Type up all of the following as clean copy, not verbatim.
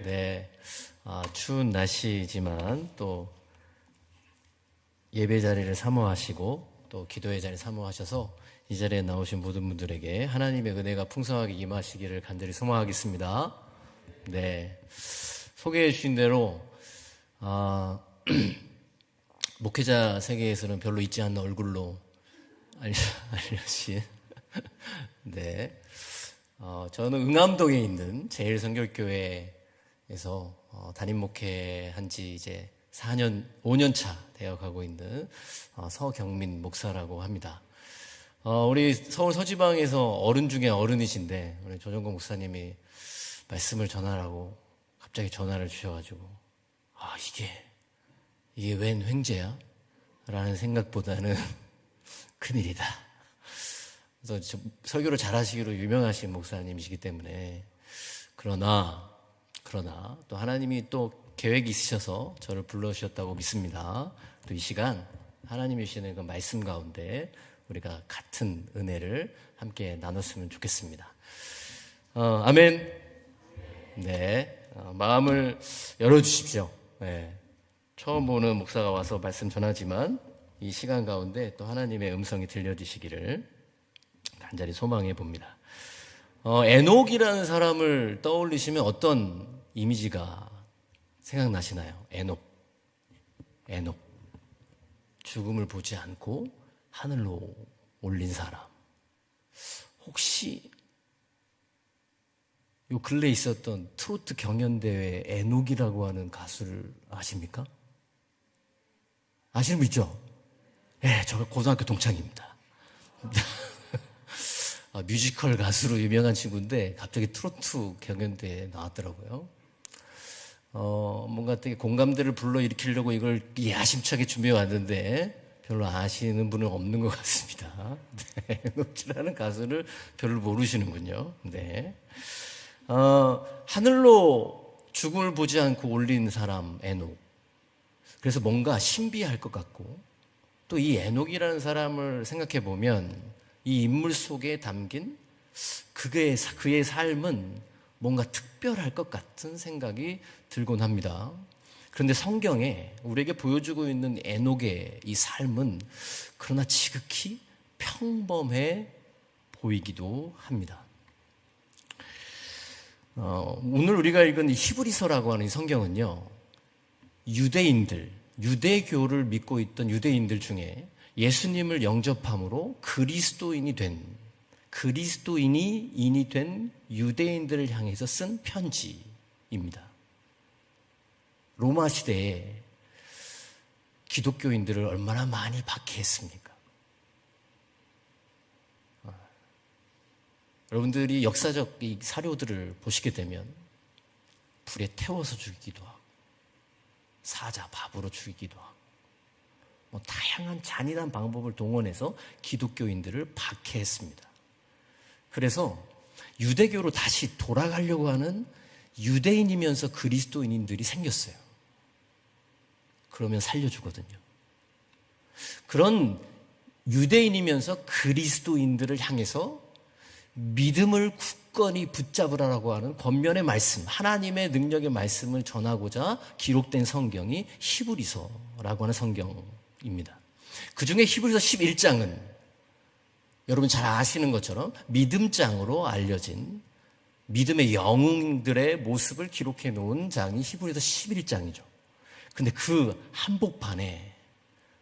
네, 추운 날씨지만 또 예배 자리를 사모하시고 또 기도의 자리를 사모하셔서 이 자리에 나오신 모든 분들에게 하나님의 은혜가 풍성하게 임하시기를 간절히 소망하겠습니다. 네, 소개해 주신 대로 목회자 세계에서는 별로 있지 않는 얼굴로 알려진 네, 저는 응암동에 있는 제일성결교회에서 담임 목회한 지 이제 5년 차 되어가고 있는 서경민 목사라고 합니다. 우리 서울 서지방에서 어른 중에 어른이신데 우리 조정건 목사님이 말씀을 전하라고 갑자기 전화를 주셔가지고 이게 웬 횡재야? 라는 생각보다는 큰일이다. 그래서 설교를 잘하시기로 유명하신 목사님이시기 때문에 그러나 또 하나님이 또 계획이 있으셔서 저를 불러주셨다고 믿습니다. 또 이 시간 하나님이 주시는 그 말씀 가운데 우리가 같은 은혜를 함께 나눴으면 좋겠습니다. 아멘. 네, 마음을 열어주십시오. 네, 처음 보는 목사가 와서 말씀 전하지만 이 시간 가운데 또 하나님의 음성이 들려주시기를 간절히 소망해 봅니다. 에녹이라는 사람을 떠올리시면 어떤 이미지가 생각나시나요? 에녹. 죽음을 보지 않고 하늘로 올린 사람. 혹시 요 근래 있었던 트로트 경연대회 에녹이라고 하는 가수를 아십니까? 아시는 분 있죠? 네, 저 고등학교 동창입니다. 뮤지컬 가수로 유명한 친구인데 갑자기 트로트 경연대회에 나왔더라고요. 뭔가 되게 공감대를 불러일으키려고 이걸 야심차게 준비해 왔는데 별로 아시는 분은 없는 것 같습니다. 네, 에녹이라는 가수를 별로 모르시는군요. 네. 하늘로 죽음을 보지 않고 올린 사람 에녹. 그래서 뭔가 신비할 것 같고 또 이 에녹이라는 사람을 생각해 보면 이 인물 속에 담긴 그의 삶은 뭔가 특별할 것 같은 생각이 들곤 합니다. 그런데 성경에 우리에게 보여주고 있는 에녹의 이 삶은 그러나 지극히 평범해 보이기도 합니다. 오늘 우리가 읽은 이 히브리서라고 하는 이 성경은요, 유대교를 믿고 있던 유대인들 중에 예수님을 영접함으로 그리스도인이 된 유대인들을 향해서 쓴 편지입니다. 로마 시대에 기독교인들을 얼마나 많이 박해했습니까? 여러분들이 역사적 이 사료들을 보시게 되면 불에 태워서 죽이기도 하고 사자 밥으로 죽이기도 하고 다양한 잔인한 방법을 동원해서 기독교인들을 박해했습니다. 그래서 유대교로 다시 돌아가려고 하는 유대인이면서 그리스도인들이 생겼어요. 그러면 살려주거든요. 그런 유대인이면서 그리스도인들을 향해서 믿음을 굳건히 붙잡으라고 하는 권면의 말씀, 하나님의 능력의 말씀을 전하고자 기록된 성경이 히브리서라고 하는 성경입니다. 그 중에 히브리서 11장은 여러분 잘 아시는 것처럼 믿음장으로 알려진 믿음의 영웅들의 모습을 기록해 놓은 장이 히브리서 11장이죠. 근데 그 한복판에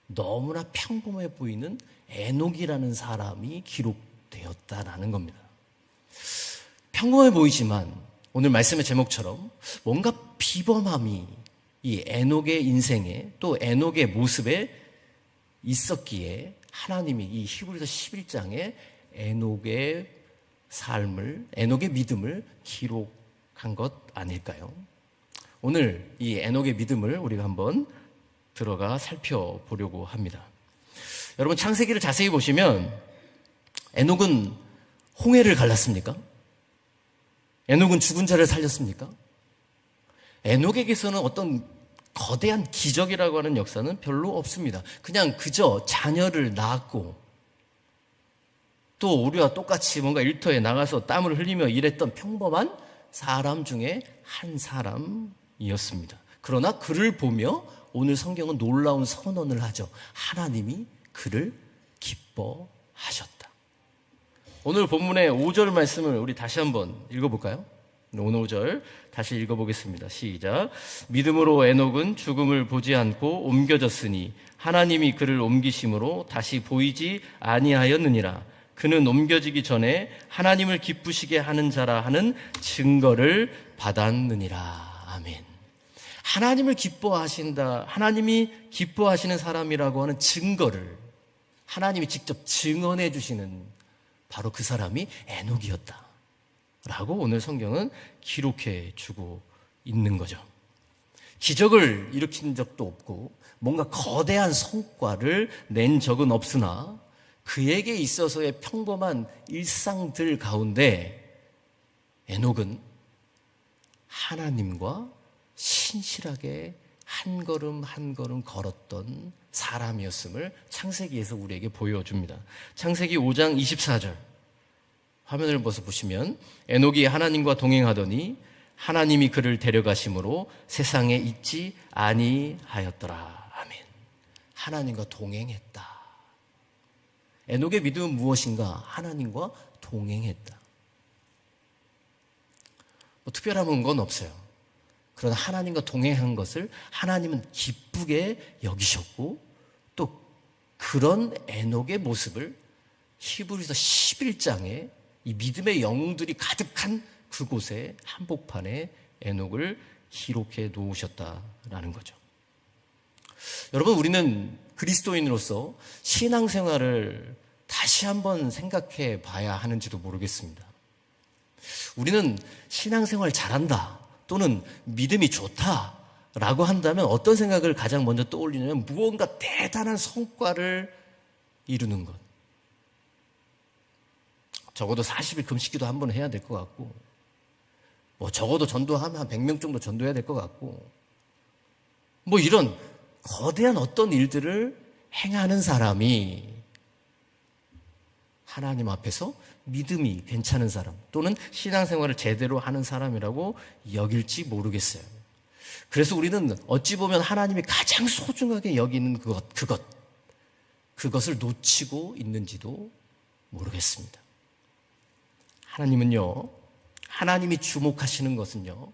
너무나 평범해 보이는 에녹이라는 사람이 기록되었다라는 겁니다. 평범해 보이지만 오늘 말씀의 제목처럼 뭔가 비범함이 이 에녹의 인생에 또 에녹의 모습에 있었기에 하나님이 이 히브리서 11장에 에녹의 믿음을 기록한 것 아닐까요? 오늘 이 에녹의 믿음을 우리가 한번 들어가 살펴보려고 합니다. 여러분 창세기를 자세히 보시면 에녹은 홍해를 갈랐습니까? 에녹은 죽은 자를 살렸습니까? 에녹에게서는 어떤 거대한 기적이라고 하는 역사는 별로 없습니다. 그냥 그저 자녀를 낳았고 또 우리와 똑같이 뭔가 일터에 나가서 땀을 흘리며 일했던 평범한 사람 중에 한 사람이었습니다. 그러나 그를 보며 오늘 성경은 놀라운 선언을 하죠. 하나님이 그를 기뻐하셨다. 오늘 본문의 5절 말씀을 우리 다시 한번 읽어볼까요? 오늘 5절 다시 읽어보겠습니다. 시작. 믿음으로 에녹은 죽음을 보지 않고 옮겨졌으니 하나님이 그를 옮기심으로 다시 보이지 아니하였느니라. 그는 옮겨지기 전에 하나님을 기쁘시게 하는 자라 하는 증거를 받았느니라. 아멘. 하나님을 기뻐하신다. 하나님이 기뻐하시는 사람이라고 하는 증거를 하나님이 직접 증언해 주시는 바로 그 사람이 에녹이었다 라고 오늘 성경은 기록해 주고 있는 거죠. 기적을 일으킨 적도 없고 뭔가 거대한 성과를 낸 적은 없으나 그에게 있어서의 평범한 일상들 가운데 에녹은 하나님과 신실하게 한 걸음 한 걸음 걸었던 사람이었음을 창세기에서 우리에게 보여줍니다. 창세기 5장 24절 화면을 보시면 에녹이 하나님과 동행하더니 하나님이 그를 데려가심으로 세상에 있지 아니하였더라. 아멘. 하나님과 동행했다. 에녹의 믿음은 무엇인가? 하나님과 동행했다. 뭐 특별한 건 없어요. 그러나 하나님과 동행한 것을 하나님은 기쁘게 여기셨고 또 그런 에녹의 모습을 히브리서 11장에 이 믿음의 영웅들이 가득한 그곳에 한복판에 에녹을 기록해 놓으셨다라는 거죠. 여러분, 우리는 그리스도인으로서 신앙생활을 다시 한번 생각해 봐야 하는지도 모르겠습니다. 우리는 신앙생활 잘한다 또는 믿음이 좋다라고 한다면 어떤 생각을 가장 먼저 떠올리냐면 무언가 대단한 성과를 이루는 것. 적어도 40일 금식기도 한 번 해야 될 것 같고 뭐 적어도 전도하면 한 100명 정도 전도해야 될 것 같고 뭐 이런 거대한 어떤 일들을 행하는 사람이 하나님 앞에서 믿음이 괜찮은 사람 또는 신앙생활을 제대로 하는 사람이라고 여길지 모르겠어요. 그래서 우리는 어찌 보면 하나님이 가장 소중하게 여기는 그것을 놓치고 있는지도 모르겠습니다. 하나님이 주목하시는 것은요,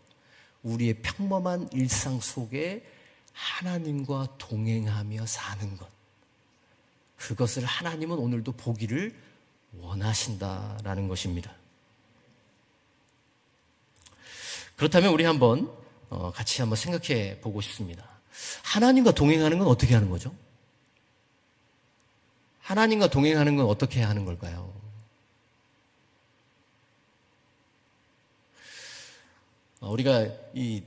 우리의 평범한 일상 속에 하나님과 동행하며 사는 것. 그것을 하나님은 오늘도 보기를 원하신다라는 것입니다. 그렇다면 우리 같이 한번 생각해 보고 싶습니다. 하나님과 동행하는 건 어떻게 하는 거죠? 하나님과 동행하는 건 어떻게 하는 걸까요? 우리가 이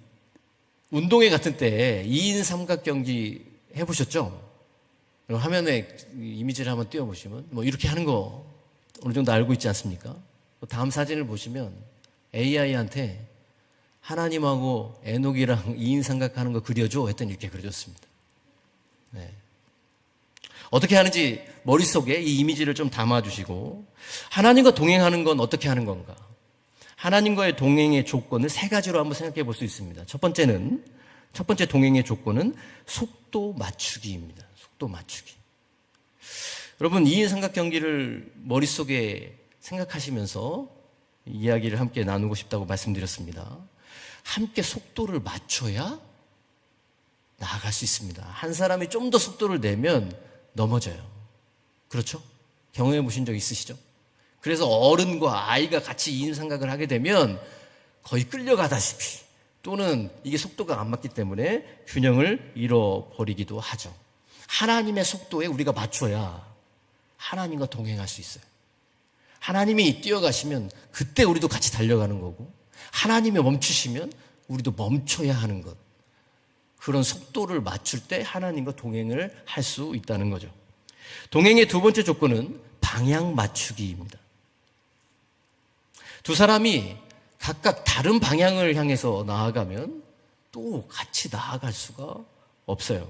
운동회 같은 때 2인 삼각경기 해보셨죠? 화면에 이미지를 한번 띄워보시면 뭐 이렇게 하는 거 어느 정도 알고 있지 않습니까? 다음 사진을 보시면 AI한테 하나님하고 에녹이랑 2인 삼각하는 거 그려줘 했더니 이렇게 그려줬습니다. 네. 어떻게 하는지 머릿속에 이 이미지를 좀 담아주시고 하나님과 동행하는 건 어떻게 하는 건가? 하나님과의 동행의 조건을 3가지로 한번 생각해 볼 수 있습니다. 첫 번째 동행의 조건은 속도 맞추기입니다. 속도 맞추기. 여러분, 2인 삼각 경기를 머릿속에 생각하시면서 이야기를 함께 나누고 싶다고 말씀드렸습니다. 함께 속도를 맞춰야 나아갈 수 있습니다. 한 사람이 좀 더 속도를 내면 넘어져요. 그렇죠? 경험해 보신 적 있으시죠? 그래서 어른과 아이가 같이 2인 삼각을 하게 되면 거의 끌려가다시피 또는 이게 속도가 안 맞기 때문에 균형을 잃어버리기도 하죠. 하나님의 속도에 우리가 맞춰야 하나님과 동행할 수 있어요. 하나님이 뛰어가시면 그때 우리도 같이 달려가는 거고 하나님이 멈추시면 우리도 멈춰야 하는 것. 그런 속도를 맞출 때 하나님과 동행을 할 수 있다는 거죠. 동행의 2번째 조건은 방향 맞추기입니다. 두 사람이 각각 다른 방향을 향해서 나아가면 또 같이 나아갈 수가 없어요.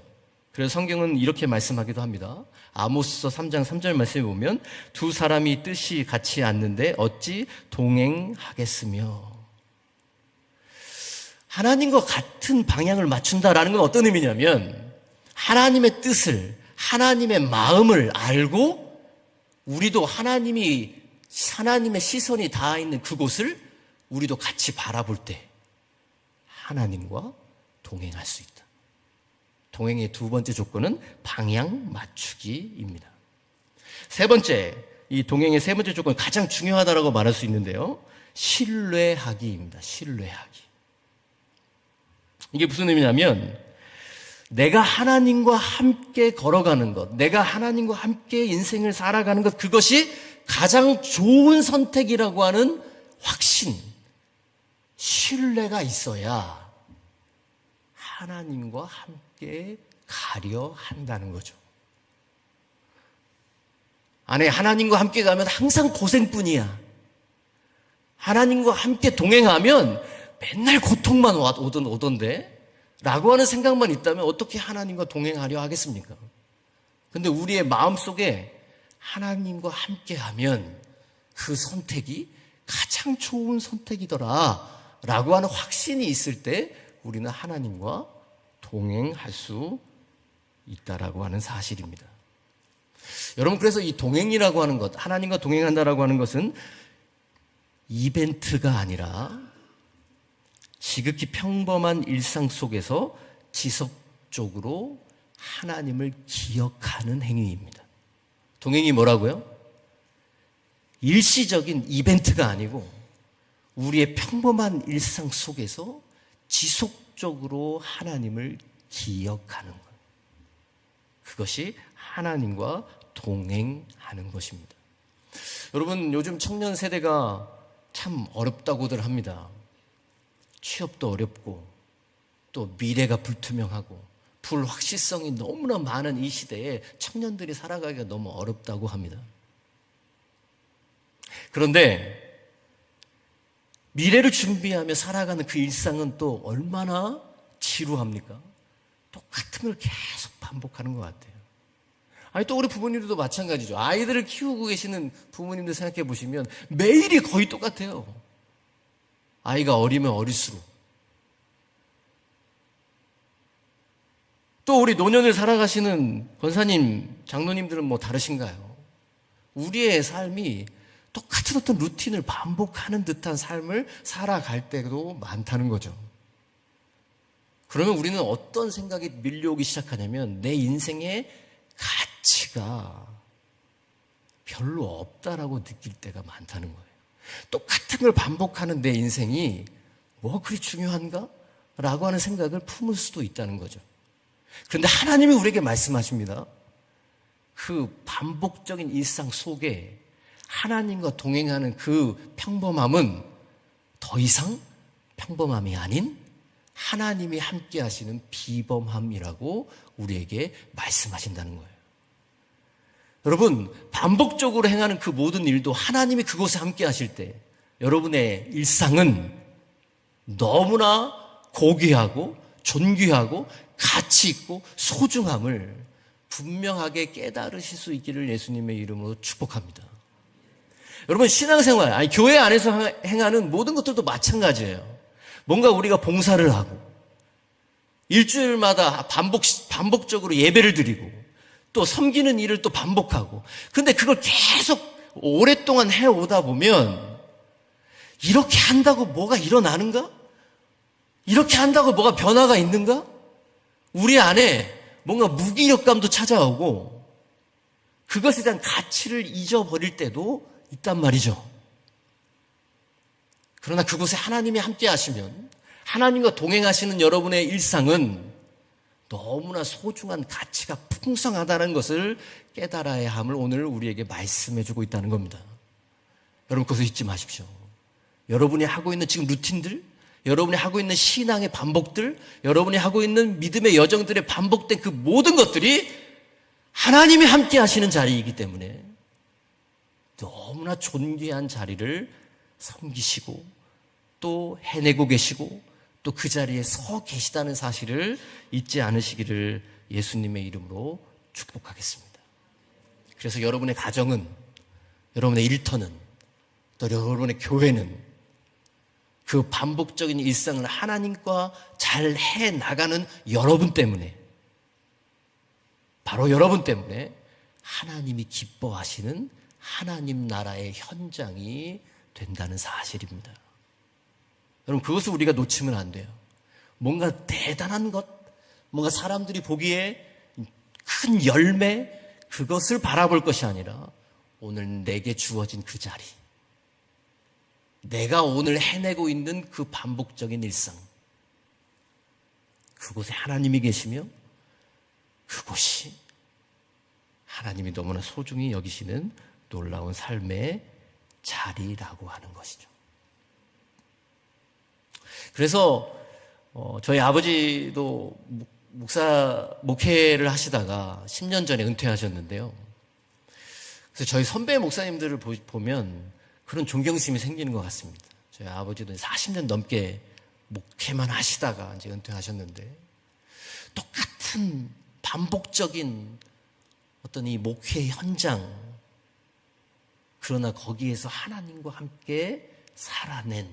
그래서 성경은 이렇게 말씀하기도 합니다. 아모스서 3장 3절 말씀에 보면 두 사람이 뜻이 같지 않는데 어찌 동행하겠으며. 하나님과 같은 방향을 맞춘다라는 건 어떤 의미냐면 하나님의 뜻을, 하나님의 마음을 알고 우리도 하나님의 시선이 닿아 있는 그곳을 우리도 같이 바라볼 때 하나님과 동행할 수 있다. 동행의 두 번째 조건은 방향 맞추기입니다. 세 번째, 이 동행의 세 번째 조건은 가장 중요하다고 말할 수 있는데요. 신뢰하기입니다. 신뢰하기. 이게 무슨 의미냐면 내가 하나님과 함께 걸어가는 것, 내가 하나님과 함께 인생을 살아가는 것, 그것이 가장 좋은 선택이라고 하는 확신, 신뢰가 있어야 하나님과 함께 가려 한다는 거죠. 아니, 하나님과 함께 가면 항상 고생뿐이야. 하나님과 함께 동행하면 맨날 고통만 오던데? 라고 하는 생각만 있다면 어떻게 하나님과 동행하려 하겠습니까? 근데 우리의 마음속에 하나님과 함께하면 그 선택이 가장 좋은 선택이더라 라고 하는 확신이 있을 때 우리는 하나님과 동행할 수 있다라고 하는 사실입니다. 여러분, 그래서 이 동행이라고 하는 것, 하나님과 동행한다라고 하는 것은 이벤트가 아니라 지극히 평범한 일상 속에서 지속적으로 하나님을 기억하는 행위입니다. 동행이 뭐라고요? 일시적인 이벤트가 아니고 우리의 평범한 일상 속에서 지속적으로 하나님을 기억하는 것. 그것이 하나님과 동행하는 것입니다. 여러분, 요즘 청년 세대가 참 어렵다고들 합니다. 취업도 어렵고 또 미래가 불투명하고 불확실성이 너무나 많은 이 시대에 청년들이 살아가기가 너무 어렵다고 합니다. 그런데 미래를 준비하며 살아가는 그 일상은 또 얼마나 지루합니까? 똑같은 걸 계속 반복하는 것 같아요. 아니, 또 우리 부모님들도 마찬가지죠. 아이들을 키우고 계시는 부모님들 생각해 보시면 매일이 거의 똑같아요. 아이가 어리면 어릴수록. 또 우리 노년을 살아가시는 권사님, 장로님들은 뭐 다르신가요? 우리의 삶이 똑같은 어떤 루틴을 반복하는 듯한 삶을 살아갈 때도 많다는 거죠. 그러면 우리는 어떤 생각이 밀려오기 시작하냐면 내 인생의 가치가 별로 없다라고 느낄 때가 많다는 거예요. 똑같은 걸 반복하는 내 인생이 뭐 그리 중요한가? 라고 하는 생각을 품을 수도 있다는 거죠. 그런데 하나님이 우리에게 말씀하십니다. 그 반복적인 일상 속에 하나님과 동행하는 그 평범함은 더 이상 평범함이 아닌 하나님이 함께 하시는 비범함이라고 우리에게 말씀하신다는 거예요. 여러분, 반복적으로 행하는 그 모든 일도 하나님이 그곳에 함께 하실 때 여러분의 일상은 너무나 고귀하고 존귀하고 가치 있고 소중함을 분명하게 깨달으실 수 있기를 예수님의 이름으로 축복합니다. 여러분, 신앙생활, 아니 교회 안에서 행하는 모든 것들도 마찬가지예요. 뭔가 우리가 봉사를 하고 일주일마다 반복적으로 예배를 드리고 또 섬기는 일을 또 반복하고, 근데 그걸 계속 오랫동안 해오다 보면 이렇게 한다고 뭐가 일어나는가? 이렇게 한다고 뭐가 변화가 있는가? 우리 안에 뭔가 무기력감도 찾아오고 그것에 대한 가치를 잊어버릴 때도 있단 말이죠. 그러나 그곳에 하나님이 함께 하시면, 하나님과 동행하시는 여러분의 일상은 너무나 소중한 가치가 풍성하다는 것을 깨달아야 함을 오늘 우리에게 말씀해주고 있다는 겁니다. 여러분, 그것을 잊지 마십시오. 여러분이 하고 있는 지금 루틴들, 여러분이 하고 있는 신앙의 반복들, 여러분이 하고 있는 믿음의 여정들의 반복된 그 모든 것들이 하나님이 함께 하시는 자리이기 때문에 너무나 존귀한 자리를 섬기시고 또 해내고 계시고 또 그 자리에 서 계시다는 사실을 잊지 않으시기를 예수님의 이름으로 축복하겠습니다. 그래서 여러분의 가정은, 여러분의 일터는, 또 여러분의 교회는 그 반복적인 일상을 하나님과 잘 해나가는 여러분 때문에, 바로 여러분 때문에 하나님이 기뻐하시는 하나님 나라의 현장이 된다는 사실입니다. 여러분, 그것을 우리가 놓치면 안 돼요. 뭔가 대단한 것, 뭔가 사람들이 보기에 큰 열매, 그것을 바라볼 것이 아니라 오늘 내게 주어진 그 자리, 내가 오늘 해내고 있는 그 반복적인 일상, 그곳에 하나님이 계시며 그곳이 하나님이 너무나 소중히 여기시는 놀라운 삶의 자리라고 하는 것이죠. 그래서 저희 아버지도 목회를 하시다가 10년 전에 은퇴하셨는데요. 그래서 저희 선배 목사님들을 보면 그런 존경심이 생기는 것 같습니다. 저희 아버지도 40년 넘게 목회만 하시다가 이제 은퇴하셨는데, 똑같은 반복적인 어떤 이 목회 현장, 그러나 거기에서 하나님과 함께 살아낸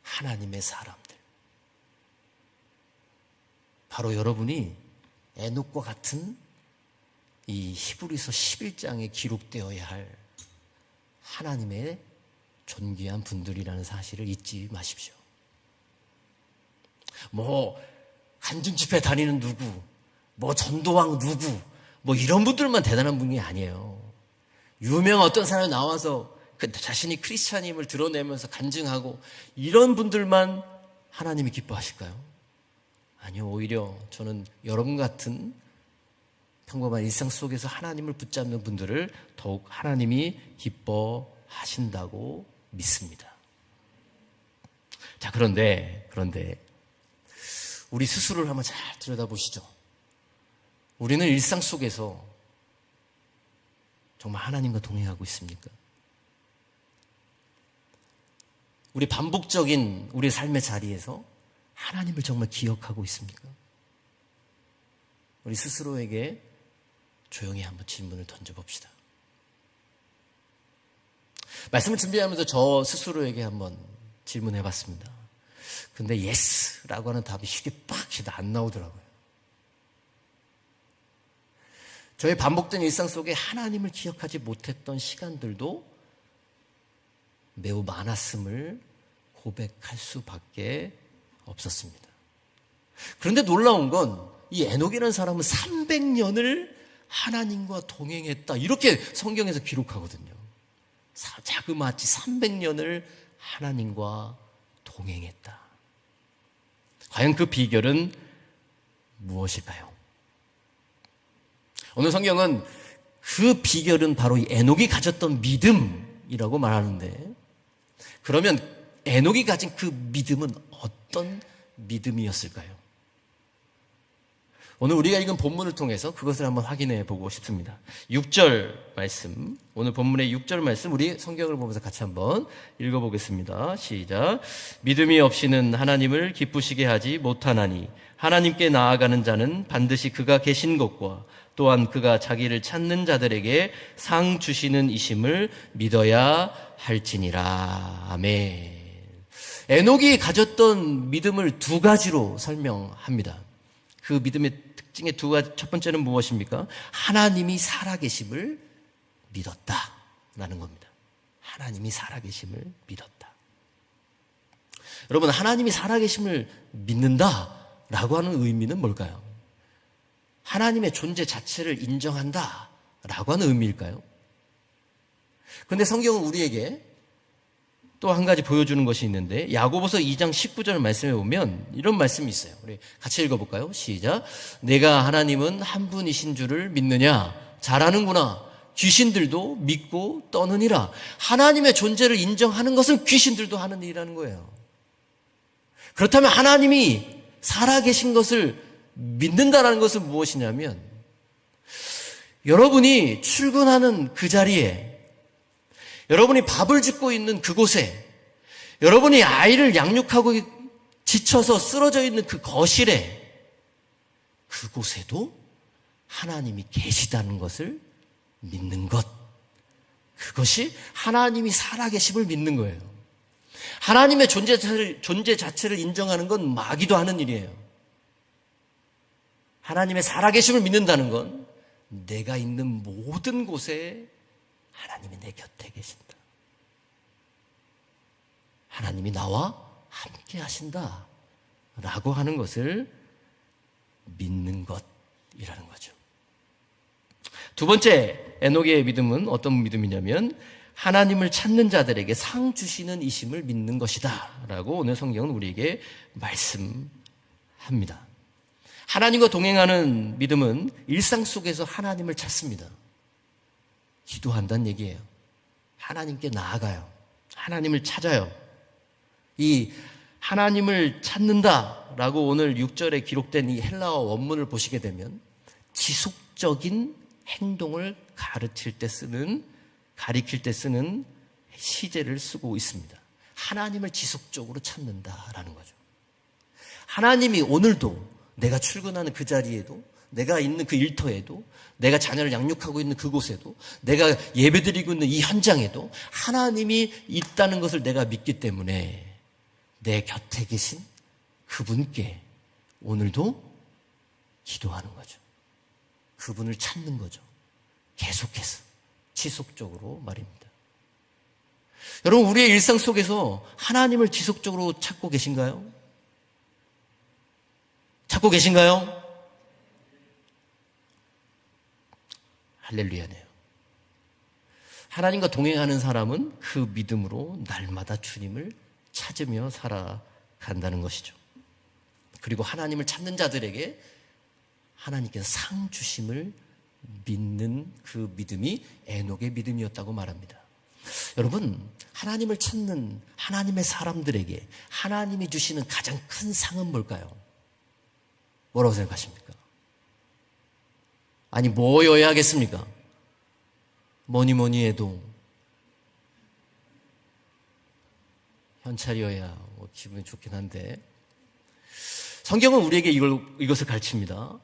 하나님의 사람들, 바로 여러분이 에녹과 같은 이 히브리서 11장에 기록되어야 할 하나님의 존귀한 분들이라는 사실을 잊지 마십시오. 간증 집회 다니는 누구, 전도왕 누구, 이런 분들만 대단한 분이 아니에요. 유명한 어떤 사람이 나와서 자신이 크리스찬임을 드러내면서 간증하고 이런 분들만 하나님이 기뻐하실까요? 아니요, 오히려 저는 여러분 같은 평범한 일상 속에서 하나님을 붙잡는 분들을 더욱 하나님이 기뻐하신다고 믿습니다. 자, 그런데 우리 스스로를 한번 잘 들여다보시죠. 우리는 일상 속에서 정말 하나님과 동행하고 있습니까? 우리 반복적인 우리 삶의 자리에서 하나님을 정말 기억하고 있습니까? 우리 스스로에게 조용히 한번 질문을 던져봅시다. 말씀을 준비하면서 저 스스로에게 한번 질문해봤습니다. 근데 예스라고 하는 답이 쉽게 팍 안 나오더라고요. 저의 반복된 일상 속에 하나님을 기억하지 못했던 시간들도 매우 많았음을 고백할 수밖에 없었습니다. 그런데 놀라운 건 이 에녹이라는 사람은 300년을 하나님과 동행했다, 이렇게 성경에서 기록하거든요. 자그마치 300년을 하나님과 동행했다. 과연 그 비결은 무엇일까요? 오늘 성경은 그 비결은 바로 이 에녹이 가졌던 믿음이라고 말하는데, 그러면 에녹이 가진 그 믿음은 어떤 믿음이었을까요? 오늘 우리가 읽은 본문을 통해서 그것을 한번 확인해 보고 싶습니다. 6절 말씀, 오늘 본문의 6절 말씀, 우리 성경을 보면서 같이 한번 읽어보겠습니다. 시작. 믿음이 없이는 하나님을 기쁘시게 하지 못하나니 하나님께 나아가는 자는 반드시 그가 계신 것과 또한 그가 자기를 찾는 자들에게 상 주시는 이심을 믿어야 할지니라. 아멘. 에녹이 가졌던 믿음을 두 가지로 설명합니다. 그 믿음의 특징의 두 가지, 첫 번째는 무엇입니까? 하나님이 살아계심을 믿었다라는 겁니다. 하나님이 살아계심을 믿었다. 여러분, 하나님이 살아계심을 믿는다라고 하는 의미는 뭘까요? 하나님의 존재 자체를 인정한다라고 하는 의미일까요? 그런데 성경은 우리에게 또 한 가지 보여주는 것이 있는데, 야고보서 2장 19절 말씀에 보면 이런 말씀이 있어요. 우리 같이 읽어볼까요? 시작. 내가 하나님은 한 분이신 줄을 믿느냐? 잘하는구나. 귀신들도 믿고 떠느니라. 하나님의 존재를 인정하는 것은 귀신들도 하는 일이라는 거예요. 그렇다면 하나님이 살아계신 것을 믿는다라는 것은 무엇이냐면, 여러분이 출근하는 그 자리에, 여러분이 밥을 짓고 있는 그곳에, 여러분이 아이를 양육하고 지쳐서 쓰러져 있는 그 거실에, 그곳에도 하나님이 계시다는 것을 믿는 것, 그것이 하나님이 살아계심을 믿는 거예요. 하나님의 존재 자체를 인정하는 건 마귀도 하는 일이에요. 하나님의 살아계심을 믿는다는 건 내가 있는 모든 곳에 하나님이 내 곁에 계신다. 하나님이 나와 함께 하신다. 라고 하는 것을 믿는 것이라는 거죠. 두 번째 에녹의 믿음은 어떤 믿음이냐면 하나님을 찾는 자들에게 상 주시는 이심을 믿는 것이다. 라고 오늘 성경은 우리에게 말씀합니다. 하나님과 동행하는 믿음은 일상 속에서 하나님을 찾습니다. 기도한다는 얘기예요. 하나님께 나아가요. 하나님을 찾아요. 이 하나님을 찾는다라고 오늘 6절에 기록된 이 헬라어 원문을 보시게 되면 지속적인 행동을 가리킬 때 쓰는 시제를 쓰고 있습니다. 하나님을 지속적으로 찾는다라는 거죠. 하나님이 오늘도 내가 출근하는 그 자리에도, 내가 있는 그 일터에도, 내가 자녀를 양육하고 있는 그곳에도, 내가 예배드리고 있는 이 현장에도 하나님이 있다는 것을 내가 믿기 때문에 내 곁에 계신 그분께 오늘도 기도하는 거죠. 그분을 찾는 거죠. 계속해서, 지속적으로 말입니다. 여러분, 우리의 일상 속에서 하나님을 지속적으로 찾고 계신가요? 찾고 계신가요? 할렐루야네요. 하나님과 동행하는 사람은 그 믿음으로 날마다 주님을 찾으며 살아간다는 것이죠. 그리고 하나님을 찾는 자들에게 하나님께서 상 주심을 믿는 그 믿음이 에녹의 믿음이었다고 말합니다. 여러분, 하나님을 찾는 하나님의 사람들에게 하나님이 주시는 가장 큰 상은 뭘까요? 뭐라고 생각하십니까? 아니, 뭐여야 하겠습니까? 뭐니 해도 현찰이어야 기분이 좋긴 한데, 성경은 우리에게 이것을 가르칩니다.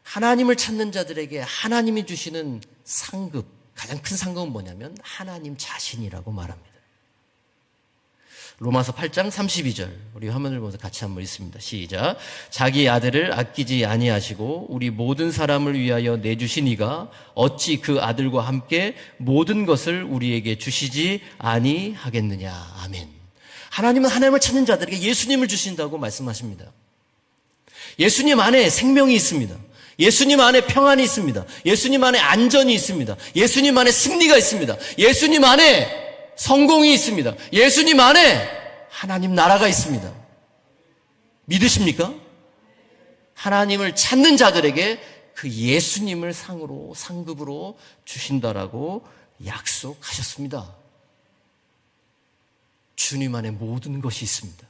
하나님을 찾는 자들에게 하나님이 주시는 상급, 가장 큰 상급은 뭐냐면 하나님 자신이라고 말합니다. 로마서 8장 32절, 우리 화면을 보면서 같이 한번 읽습니다. 시작. 자기 아들을 아끼지 아니하시고 우리 모든 사람을 위하여 내주신 이가 어찌 그 아들과 함께 모든 것을 우리에게 주시지 아니하겠느냐. 아멘. 하나님은 하나님을 찾는 자들에게 예수님을 주신다고 말씀하십니다. 예수님 안에 생명이 있습니다. 예수님 안에 평안이 있습니다. 예수님 안에 안전이 있습니다. 예수님 안에 승리가 있습니다. 예수님 안에 성공이 있습니다. 예수님 안에 하나님 나라가 있습니다. 믿으십니까? 하나님을 찾는 자들에게 그 예수님을 상급으로 주신다라고 약속하셨습니다. 주님 안에 모든 것이 있습니다.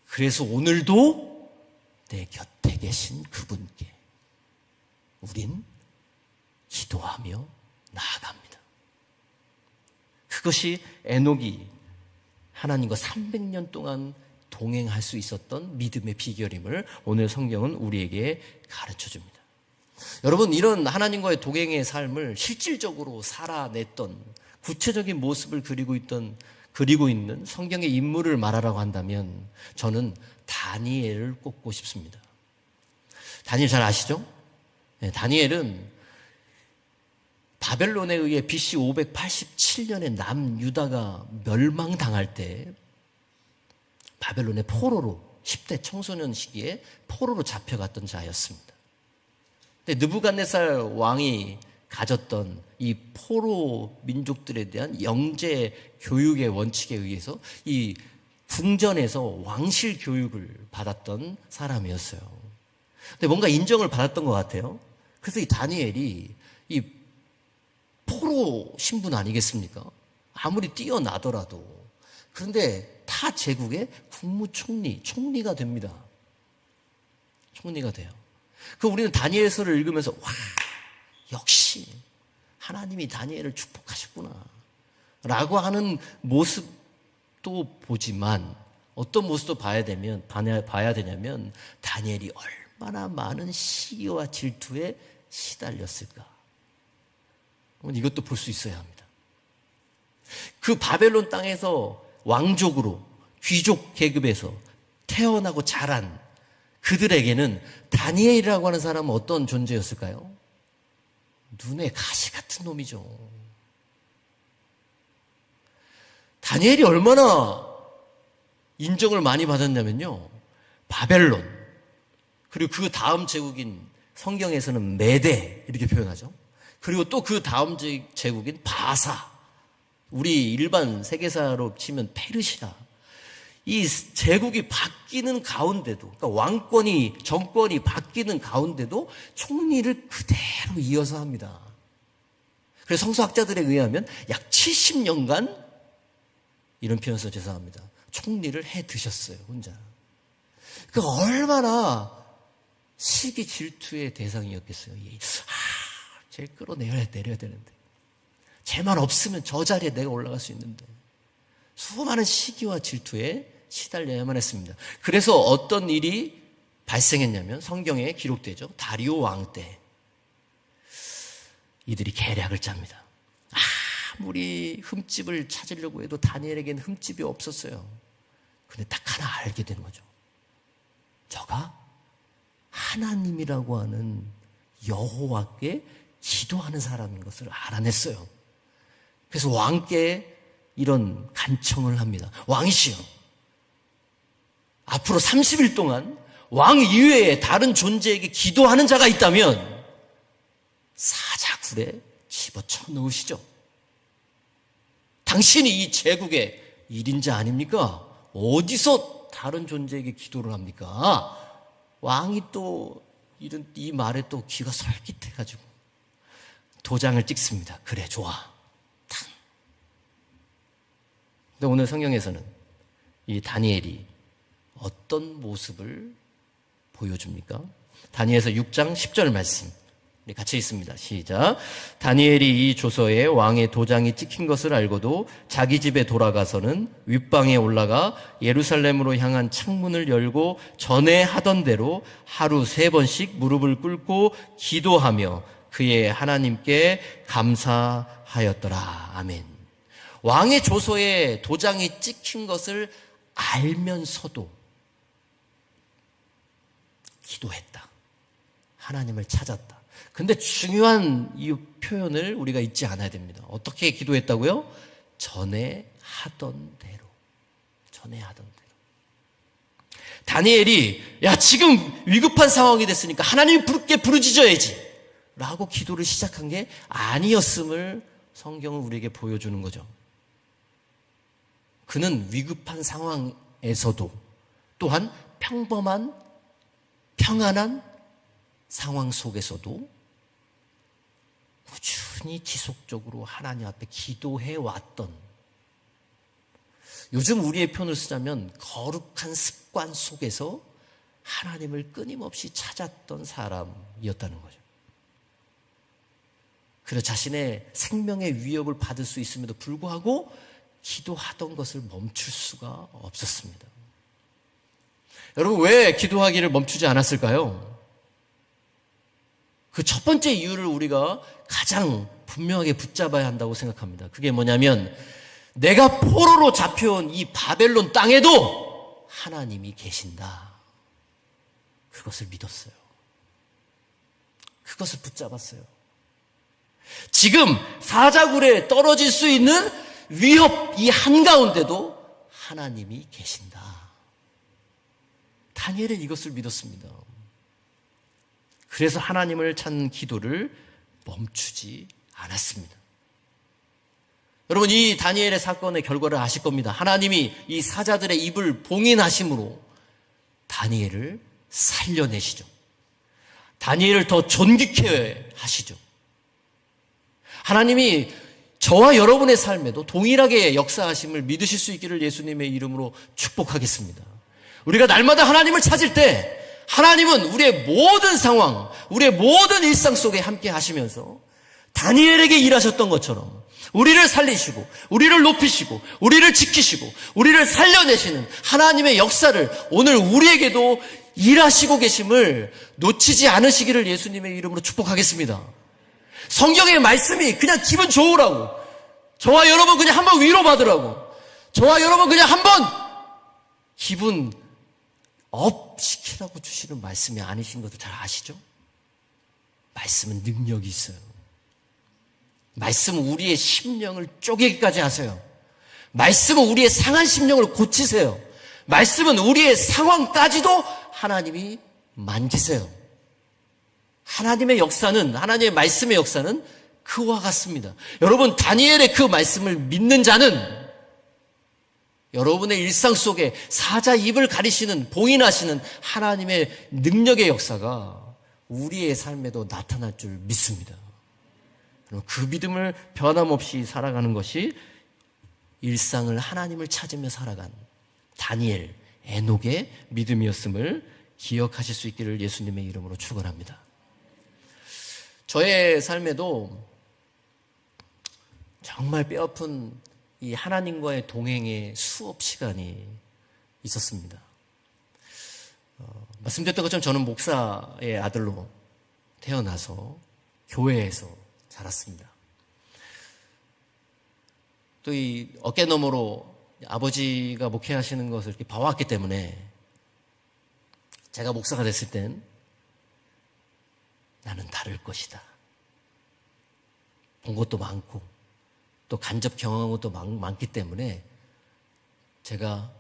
그래서 오늘도 내 곁에 계신 그분께 우린 기도하며 나아갑니다. 그것이 에녹이 하나님과 300년 동안 동행할 수 있었던 믿음의 비결임을 오늘 성경은 우리에게 가르쳐줍니다. 여러분, 이런 하나님과의 동행의 삶을 실질적으로 살아냈던 구체적인 모습을 그리고 있는 성경의 인물을 말하라고 한다면 저는 다니엘을 꼽고 싶습니다. 다니엘 잘 아시죠? 네, 다니엘은 바벨론에 의해 BC 587년에 남유다가 멸망당할 때 바벨론의 포로로 10대 청소년 시기에 포로로 잡혀갔던 자였습니다. 근데 느부갓네살 왕이 가졌던 이 포로 민족들에 대한 영재 교육의 원칙에 의해서 이 궁전에서 왕실 교육을 받았던 사람이었어요. 근데 뭔가 인정을 받았던 것 같아요. 그래서 이 다니엘이 이 포로 신분 아니겠습니까? 아무리 뛰어나더라도. 그런데 타 제국의 총리가 됩니다. 총리가 돼요. 그 우리는 다니엘서를 읽으면서 와, 역시 하나님이 다니엘을 축복하셨구나 라고 하는 모습도 보지만 어떤 모습도 봐야 되냐면 다니엘이 얼마나 많은 시기와 질투에 시달렸을까. 이것도 볼 수 있어야 합니다. 그 바벨론 땅에서 왕족으로 귀족 계급에서 태어나고 자란 그들에게는 다니엘이라고 하는 사람은 어떤 존재였을까요? 눈에 가시 같은 놈이죠. 다니엘이 얼마나 인정을 많이 받았냐면요, 바벨론, 그리고 그 다음 제국인 성경에서는 메대 이렇게 표현하죠. 그리고 또 그 다음 제국인 바사, 우리 일반 세계사로 치면 페르시아, 이 제국이 바뀌는 가운데도, 그러니까 정권이 바뀌는 가운데도 총리를 그대로 이어서 합니다. 그래서 성서학자들에 의하면 약 70년간, 이런 표현 써서 죄송합니다, 총리를 해 드셨어요, 혼자. 그 얼마나 시기 질투의 대상이었겠어요. 제일 끌어내려야 되는데, 쟤만 없으면 저 자리에 내가 올라갈 수 있는데, 수많은 시기와 질투에 시달려야만 했습니다. 그래서 어떤 일이 발생했냐면, 성경에 기록되죠. 다리오 왕 때 이들이 계략을 짭니다. 아무리 흠집을 찾으려고 해도 다니엘에게는 흠집이 없었어요. 근데 딱 하나 알게 되는 거죠. 저가 하나님이라고 하는 여호와께 기도하는 사람인 것을 알아냈어요. 그래서 왕께 이런 간청을 합니다. 왕이시여, 앞으로 30일 동안 왕 이외에 다른 존재에게 기도하는 자가 있다면 사자굴에 집어쳐 넣으시죠. 당신이 이 제국의 1인자 아닙니까? 어디서 다른 존재에게 기도를 합니까? 왕이 또 이 말에 또 귀가 솔깃해가지고 도장을 찍습니다. 그래, 좋아. 탕. 근데 오늘 성경에서는 이 다니엘이 어떤 모습을 보여줍니까? 다니엘서 6장 10절 말씀 같이 있습니다. 시작. 다니엘이 이 조서에 왕의 도장이 찍힌 것을 알고도 자기 집에 돌아가서는 윗방에 올라가 예루살렘으로 향한 창문을 열고 전에 하던 대로 하루 3번씩 무릎을 꿇고 기도하며 그의 하나님께 감사하였더라. 아멘. 왕의 조서에 도장이 찍힌 것을 알면서도 기도했다. 하나님을 찾았다. 근데 중요한 이 표현을 우리가 잊지 않아야 됩니다. 어떻게 기도했다고요? 전에 하던 대로. 다니엘이 지금 위급한 상황이 됐으니까 하나님께 부르짖어야지 라고 기도를 시작한 게 아니었음을 성경은 우리에게 보여주는 거죠. 그는 위급한 상황에서도 또한 평범한 평안한 상황 속에서도 꾸준히 지속적으로 하나님 앞에 기도해왔던, 요즘 우리의 표현을 쓰자면 거룩한 습관 속에서 하나님을 끊임없이 찾았던 사람이었다는 거죠. 그래서 자신의 생명의 위협을 받을 수 있음에도 불구하고 기도하던 것을 멈출 수가 없었습니다. 여러분, 왜 기도하기를 멈추지 않았을까요? 그 첫 번째 이유를 우리가 가장 분명하게 붙잡아야 한다고 생각합니다. 그게 뭐냐면, 내가 포로로 잡혀온 이 바벨론 땅에도 하나님이 계신다. 그것을 믿었어요. 그것을 붙잡았어요. 지금 사자굴에 떨어질 수 있는 위협 이 한가운데도 하나님이 계신다. 다니엘은 이것을 믿었습니다. 그래서 하나님을 찾는 기도를 멈추지 않았습니다. 여러분, 이 다니엘의 사건의 결과를 아실 겁니다. 하나님이 이 사자들의 입을 봉인하심으로 다니엘을 살려내시죠. 다니엘을 더 존귀케 하시죠. 하나님이 저와 여러분의 삶에도 동일하게 역사하심을 믿으실 수 있기를 예수님의 이름으로 축복하겠습니다. 우리가 날마다 하나님을 찾을 때 하나님은 우리의 모든 상황, 우리의 모든 일상 속에 함께 하시면서 다니엘에게 일하셨던 것처럼 우리를 살리시고 우리를 높이시고 우리를 지키시고 우리를 살려내시는 하나님의 역사를 오늘 우리에게도 일하시고 계심을 놓치지 않으시기를 예수님의 이름으로 축복하겠습니다. 성경의 말씀이 그냥 기분 좋으라고, 저와 여러분 그냥 한번 위로받으라고, 저와 여러분 그냥 한번 기분 업 시키라고 주시는 말씀이 아니신 것도 잘 아시죠? 말씀은 능력이 있어요. 말씀은 우리의 심령을 쪼개기까지 하세요. 말씀은 우리의 상한 심령을 고치세요. 말씀은 우리의 상황까지도 하나님이 만지세요. 하나님의 역사는, 하나님의 말씀의 역사는 그와 같습니다. 여러분, 다니엘의 그 말씀을 믿는 자는 여러분의 일상 속에 사자 입을 가리시는, 봉인하시는 하나님의 능력의 역사가 우리의 삶에도 나타날 줄 믿습니다. 그 믿음을 변함없이 살아가는 것이 일상을 하나님을 찾으며 살아간 다니엘, 에녹의 믿음이었음을 기억하실 수 있기를 예수님의 이름으로 축원합니다. 저의 삶에도 정말 뼈아픈 이 하나님과의 동행의 수업 시간이 있었습니다. 말씀드렸던 것처럼 저는 목사의 아들로 태어나서 교회에서 자랐습니다. 또 이 어깨너머로 아버지가 목회하시는 것을 이렇게 봐왔기 때문에 제가 목사가 됐을 땐 나는 다를 것이다. 본 것도 많고 또 간접 경험한 것도 많기 때문에 제가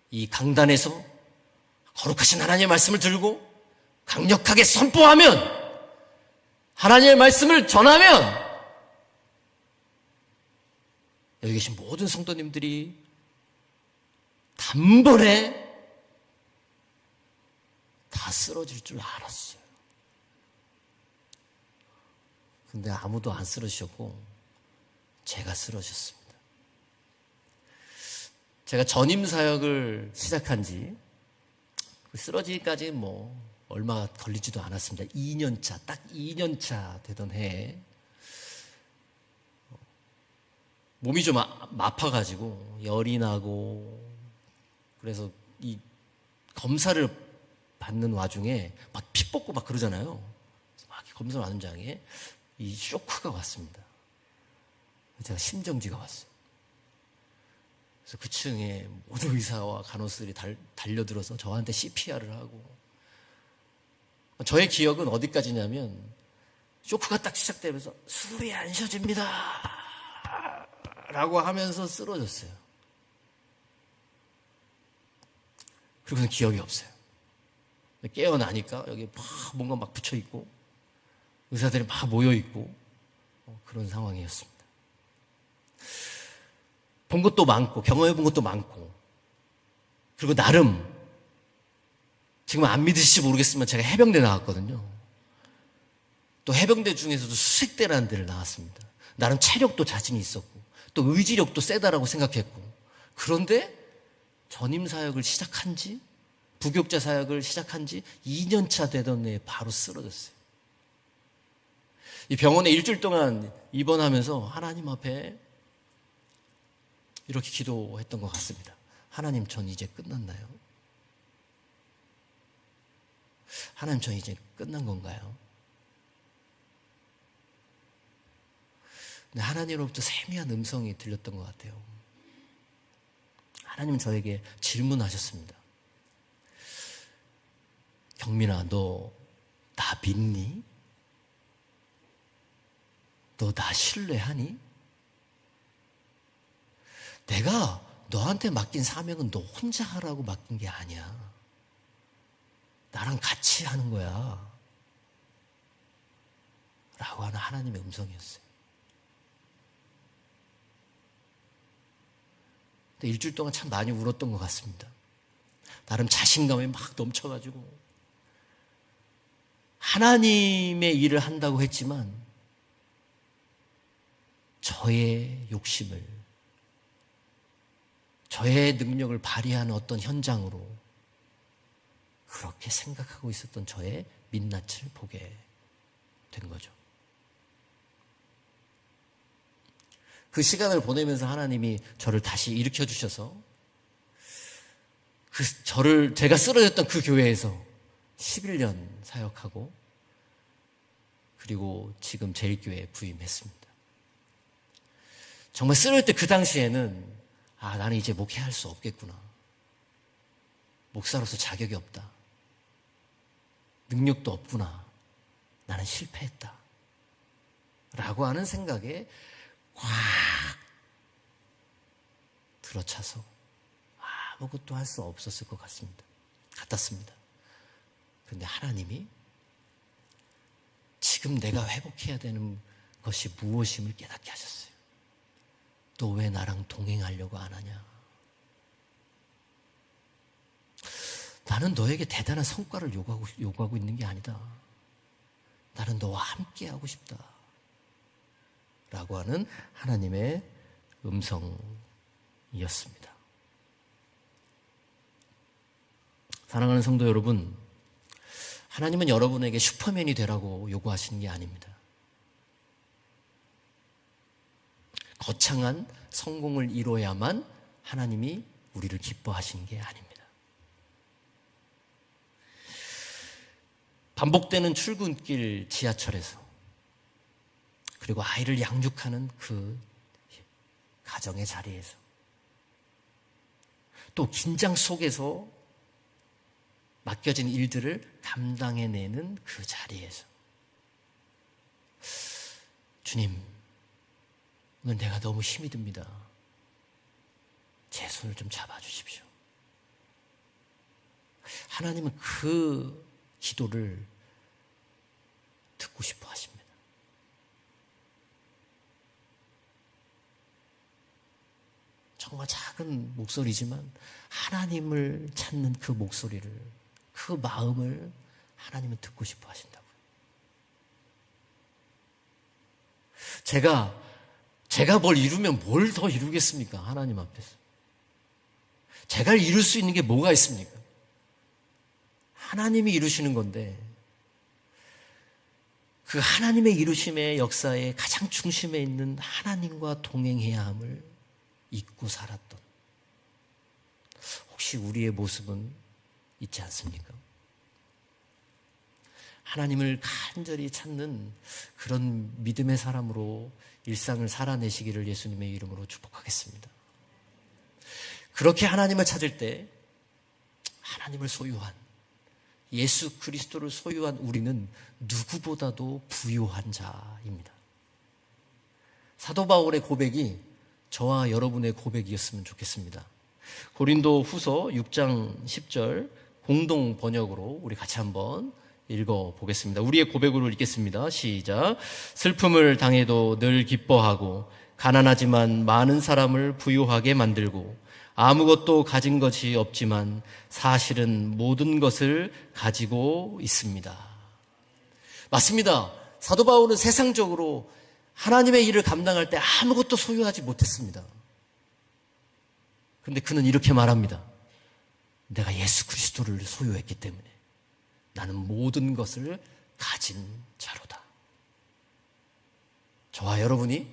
이 강단에서 거룩하신 하나님의 말씀을 들고 강력하게 선포하면, 하나님의 말씀을 전하면 여기 계신 모든 성도님들이 단번에 다 쓰러질 줄 알았어요. 근데 아무도 안 쓰러지셨고 제가 쓰러졌습니다. 제가 전임 사역을 시작한 지 쓰러지기까지 뭐 얼마 걸리지도 않았습니다. 2년차, 딱 2년차 되던 해에 몸이 좀 아파가지고 열이 나고, 그래서 이 검사를 받는 와중에 막 피 뽑고 막 그러잖아요. 막 검사를 받는 장에 이 쇼크가 왔습니다. 제가 심정지가 왔어요. 그래서 그 층에 모든 의사와 간호사들이 달려들어서 저한테 CPR을 하고, 저의 기억은 어디까지냐면 쇼크가 딱 시작되면서 숨이 안 쉬어집니다 라고 하면서 쓰러졌어요. 그리고는 기억이 없어요. 깨어나니까 여기 막 뭔가 막 붙여있고 의사들이 막 모여있고 그런 상황이었습니다. 본 것도 많고 경험해본 것도 많고, 그리고 나름 지금 안 믿으실지 모르겠지만 제가 해병대 나왔거든요. 또 해병대 중에서도 수색대라는 데를 나왔습니다. 나름 체력도 자신이 있었고 또 의지력도 세다라고 생각했고, 그런데 전임 사역을 시작한 지, 부교육자 사역을 시작한 지 2년차 되던 해에 바로 쓰러졌어요. 이 병원에 일주일 동안 입원하면서 하나님 앞에 이렇게 기도했던 것 같습니다. 하나님, 전 이제 끝났나요? 하나님, 전 이제 끝난 건가요? 근데 하나님으로부터 세미한 음성이 들렸던 것 같아요. 하나님은 저에게 질문하셨습니다. 경민아, 너 나 믿니? 너 나 신뢰하니? 내가 너한테 맡긴 사명은 너 혼자 하라고 맡긴 게 아니야. 나랑 같이 하는 거야. 라고 하는 하나님의 음성이었어요. 근데 일주일 동안 참 많이 울었던 것 같습니다. 나름 자신감이 막 넘쳐가지고 하나님의 일을 한다고 했지만 저의 욕심을, 저의 능력을 발휘하는 어떤 현장으로 그렇게 생각하고 있었던 저의 민낯을 보게 된 거죠. 그 시간을 보내면서 하나님이 저를 다시 일으켜 주셔서 제가 쓰러졌던 그 교회에서 11년 사역하고, 그리고 지금 제일교회에 부임했습니다. 정말 쓰러질 때 그 당시에는 나는 이제 목회할 수 없겠구나. 목사로서 자격이 없다. 능력도 없구나. 나는 실패했다. 라고 하는 생각에 꽉 들어차서 아무것도 할 수 없었을 것 같았습니다. 그런데 하나님이 지금 내가 회복해야 되는 것이 무엇임을 깨닫게 하셨어요. 너 왜 나랑 동행하려고 안 하냐? 나는 너에게 대단한 성과를 요구하고 있는 게 아니다. 나는 너와 함께하고 싶다. 라고 하는 하나님의 음성이었습니다. 사랑하는 성도 여러분, 하나님은 여러분에게 슈퍼맨이 되라고 요구하시는 게 아닙니다. 거창한 성공을 이뤄야만 하나님이 우리를 기뻐하시는 게 아닙니다. 반복되는 출근길 지하철에서, 그리고 아이를 양육하는 그 가정의 자리에서, 또 긴장 속에서 맡겨진 일들을 감당해내는 그 자리에서, 주님, 오늘 내가 너무 힘이 듭니다. 제 손을 좀 잡아주십시오. 하나님은 그 기도를 듣고 싶어 하십니다. 정말 작은 목소리지만 하나님을 찾는 그 목소리를, 그 마음을 하나님은 듣고 싶어 하신다고요. 제가 뭘 이루면 뭘 더 이루겠습니까? 하나님 앞에서. 제가 이룰 수 있는 게 뭐가 있습니까? 하나님이 이루시는 건데, 그 하나님의 이루심의 역사의 가장 중심에 있는 하나님과 동행해야 함을 잊고 살았던, 혹시 우리의 모습은 있지 않습니까? 하나님을 간절히 찾는 그런 믿음의 사람으로 일상을 살아내시기를 예수님의 이름으로 축복하겠습니다. 그렇게 하나님을 찾을 때 하나님을 소유한, 예수 그리스도를 소유한 우리는 누구보다도 부유한 자입니다. 사도 바울의 고백이 저와 여러분의 고백이었으면 좋겠습니다. 고린도 후서 6장 10절 공동 번역으로 우리 같이 한번 읽어보겠습니다. 우리의 고백으로 읽겠습니다. 시작. 슬픔을 당해도 늘 기뻐하고, 가난하지만 많은 사람을 부유하게 만들고, 아무것도 가진 것이 없지만 사실은 모든 것을 가지고 있습니다. 맞습니다. 사도 바울은 세상적으로 하나님의 일을 감당할 때 아무것도 소유하지 못했습니다. 그런데 그는 이렇게 말합니다. 내가 예수 그리스도를 소유했기 때문에 나는 모든 것을 가진 자로다. 저와 여러분이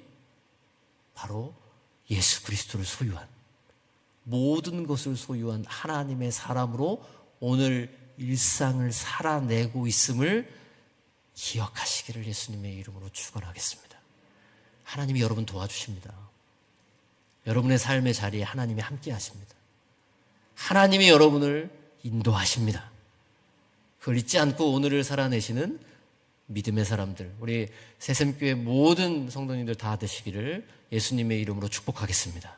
바로 예수 그리스도를 소유한, 모든 것을 소유한 하나님의 사람으로 오늘 일상을 살아내고 있음을 기억하시기를 예수님의 이름으로 축원하겠습니다. 하나님이 여러분 도와주십니다. 여러분의 삶의 자리에 하나님이 함께 하십니다. 하나님이 여러분을 인도하십니다. 그걸 잊지 않고 오늘을 살아내시는 믿음의 사람들, 우리 새샘교회 모든 성도님들 다 되시기를 예수님의 이름으로 축복하겠습니다.